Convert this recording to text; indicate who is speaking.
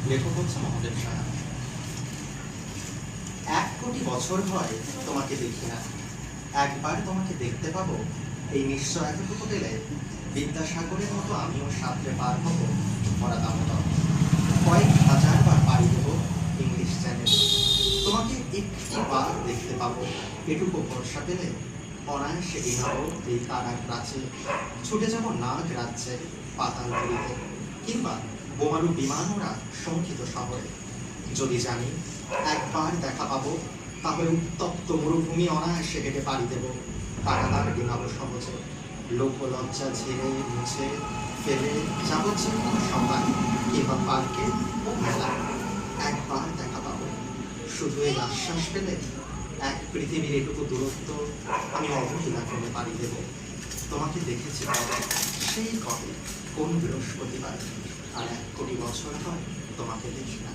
Speaker 1: লেখক হচ্ছে মহাদেব সাহা। 1 কোটি বছর হয় তোমাকে দেখি না, একবার তোমাকে দেখতে পাবো এই নিশ্চয়তাটুকু পেলে বিদ্যাসাগরের মতো আমিও সাঁতরে পার হবো মরা দামোদর। কয়েক হাজার বার পাড়ি দেবো ইংলিশ চ্যানেল, তোমাকে একটিবার দেখতে পাবো এটুকু ভরসা পেলে অনায়াসে এগোবো এই তারার প্রাচীর। ছুটে যাবো নাগ রাজ্যে পাতাল পুরীতে, কিংবা বোমারু বিমান ওরা শঙ্কিত শহরে। যদি জানি একবার দেখা পাবো, তাহলে উত্তপ্ত মরুভূমি অনায়াসে হেঁটে পাড়ি দেবো, কারাগার ডিঙাবো সহজে। লোক লজ্জা ঝেড়ে মুছে ফেলে যাবো যে কোনো সময়, কিংবা পার্কে ও মেলায় একবার দেখা পাবো। শুধু এই আশ্বাস পেলে এক পৃথিবীর এটুকু দূরত্ব আমি অবহেলা করে পাড়ি দেব। তোমাকে দেখেছি কবে, সেই কবে, কোন বৃহস্পতিবার, আর 1 কোটি বছর হয় তোমাকে দেখি না।